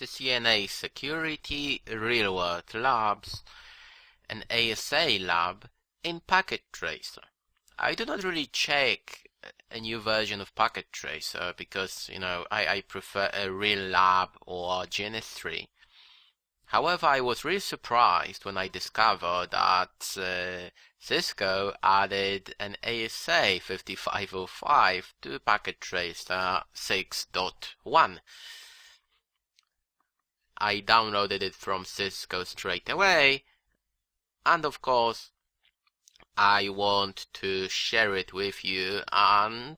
CCNA Security, Real-World Labs, an ASA lab in Packet Tracer. I do not really check a new version of Packet Tracer because, I prefer a real lab or GNS3. However, I was really surprised when I discovered that Cisco added an ASA 5505 to Packet Tracer 6.1. I downloaded it from Cisco straight away, and of course I want to share it with you, and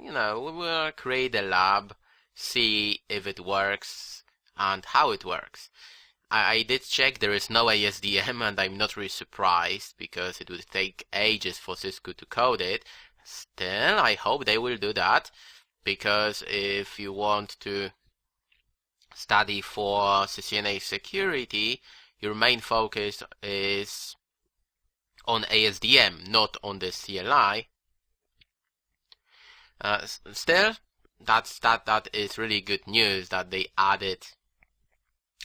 we will create a lab, see if it works and how it works. I did check, there is no ASDM, and I'm not really surprised because it would take ages for Cisco to code it. Still, I hope they will do that, because if you want to study for CCNA security, your main focus is on ASDM, not on the CLI. Still, that is really good news that they added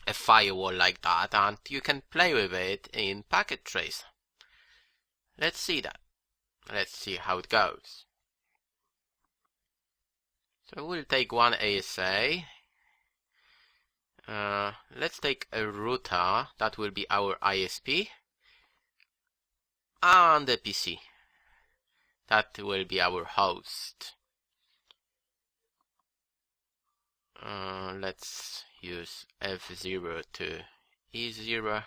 a firewall like that, and you can play with it in Packet Tracer. Let's see that. Let's see how it goes. So we'll take one ASA. Let's take a router, that will be our ISP, and a PC, that will be our host. Let's use F0 to E0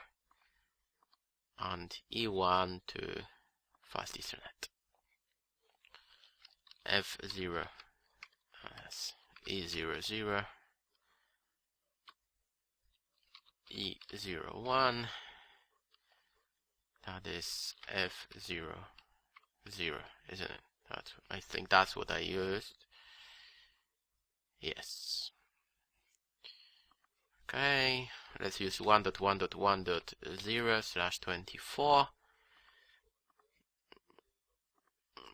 and E1 to fast Ethernet. F0 E00 E01, that is F00, isn't it? I think that's what I used. Yes. Okay, let's use 1.1.1.0/24.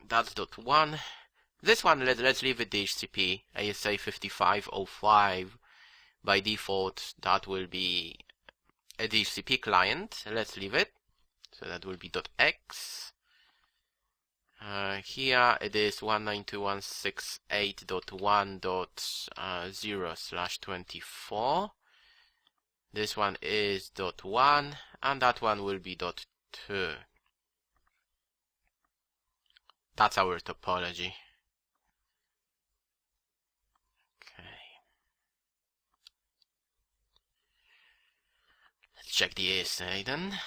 That's .1. This one, let's leave it DHCP, ASA 5505. By default, that will be a DHCP client. Let's leave it. So that will be .x. Here it is 192.168.1.0/24. This one is .1, and that one will be .2. That's our topology. Let's check the ASA then.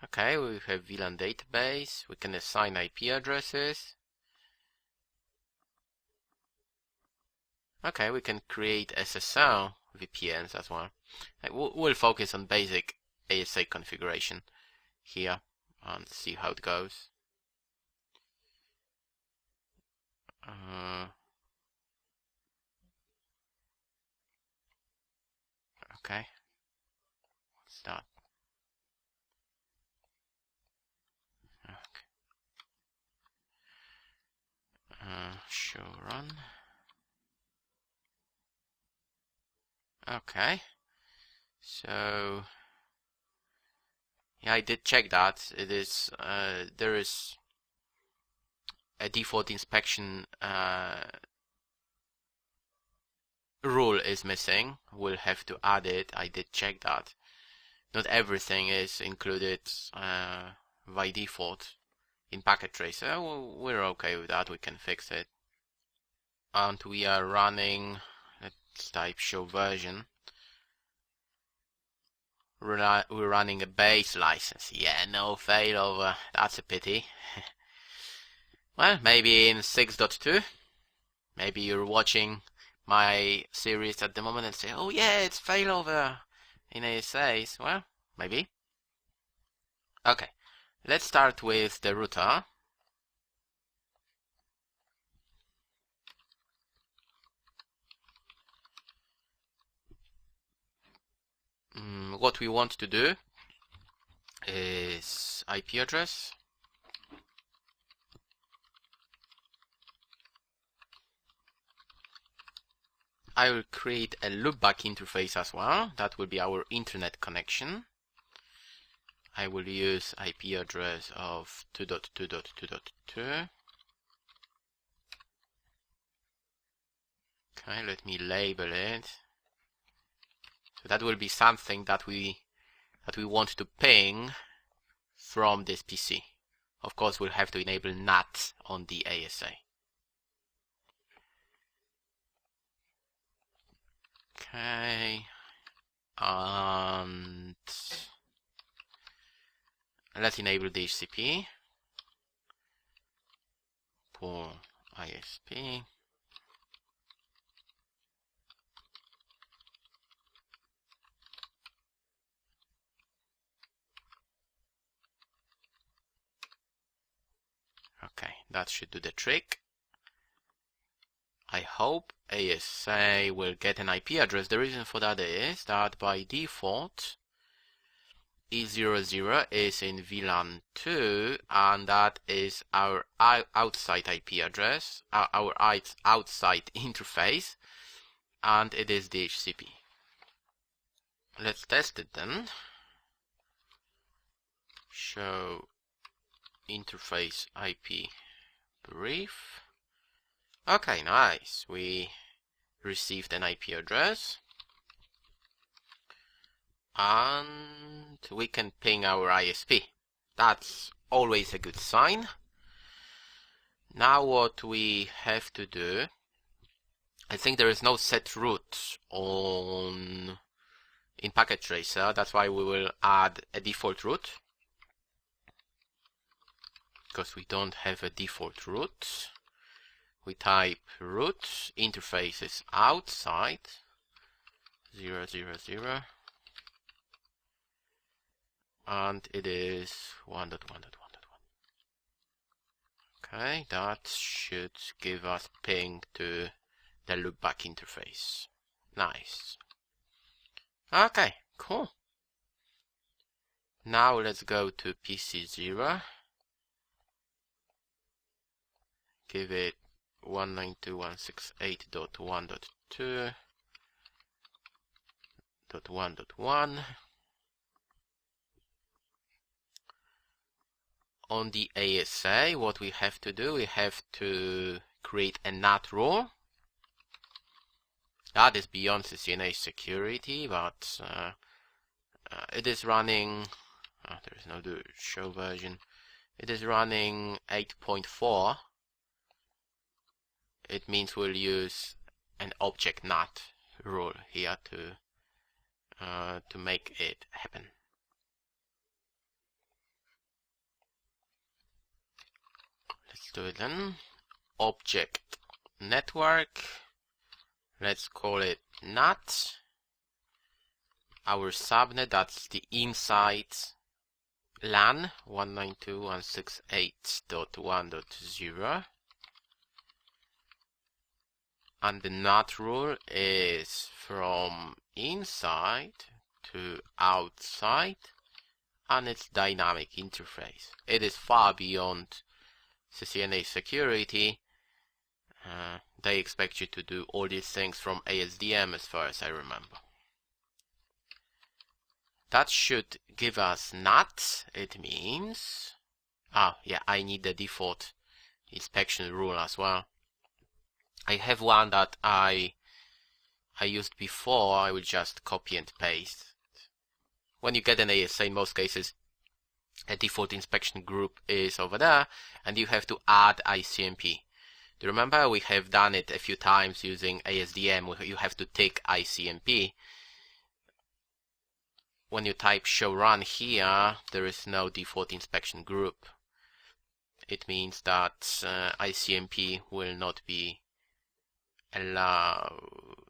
Okay, we have VLAN database. We can assign IP addresses. Okay, we can create SSL VPNs as well. We'll focus on basic ASA configuration here and see how it goes. Okay, what's that? Okay. Show run. Okay, so yeah, I did check that. It is there is a default inspection rule is missing. We'll have to add it. I did check that. Not everything is included by default in Packet Tracer. We're okay with that. We can fix it. And we are running. Let's type show version. We're running a base license. Yeah, no failover. That's a pity. Well, maybe in 6.2. Maybe you're watching my series at the moment and say, oh yeah, it's failover in ASAs. Well, maybe. Okay, let's start with the router. What we want to do is IP address I will create a loopback interface as well. That will be our internet connection. I will use IP address of 2.2.2.2. Okay, let me label it. So that will be something that we want to ping from this PC. Of course, we'll have to enable NAT on the ASA. Okay, and let's enable DHCP for ISP. Okay, that should do the trick. I hope ASA will get an IP address. The reason for that is that by default E00 is in VLAN 2, and that is our outside IP address, our outside interface, and it is DHCP. Let's test it then. Show interface IP brief. Okay, nice. We received an IP address. And we can ping our ISP. That's always a good sign. Now what we have to do, I think there is no set route in Packet Tracer. That's why we will add a default route, because we don't have a default route. We type root, interface is outside 000, and it is 1.1.1.1. Okay, that should give us ping to the loopback interface. Nice. Okay, cool. Now let's go to PC0. Give it 192.168.1.2.1.1. On the ASA, what we have to do, we have to create a NAT rule. That is beyond CCNA security, but it is running, there is no show version, it is running 8.4. It means we'll use an object NAT rule here to make it happen. Let's do it then. Object network. Let's call it NAT. Our subnet, that's the inside LAN 192.168.1.0. And the NAT rule is from inside to outside, and it's dynamic interface. It is far beyond CCNA security. They expect you to do all these things from ASDM as far as I remember. That should give us NAT. It means, yeah, I need the default inspection rule as well. I have one that I used before. I will just copy and paste. When you get an ASA, in most cases, a default inspection group is over there, and you have to add ICMP. Do you remember? We have done it a few times using ASDM. You have to tick ICMP. When you type show run here, there is no default inspection group. It means that ICMP will not be allowed.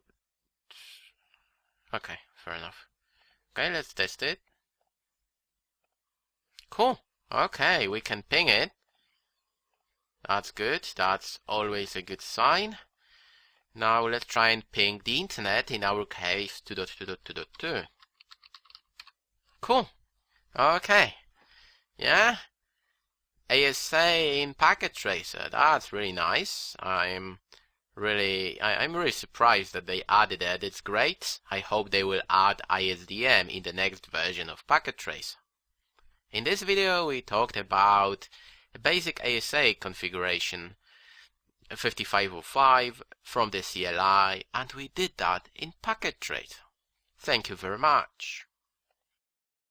Okay, fair enough. Okay, let's test it. Cool. Okay, we can ping it. That's good. That's always a good sign. Now let's try and ping the internet, in our case 2.2.2.2. Cool. Okay. Yeah. ASA in Packet Tracer. That's really nice. I'm I'm really surprised that they added it. It's great. I hope they will add ISDM in the next version of Packet Tracer. In this video we talked about a basic ASA configuration 5505 from the CLI, and we did that in Packet Tracer. Thank you very much.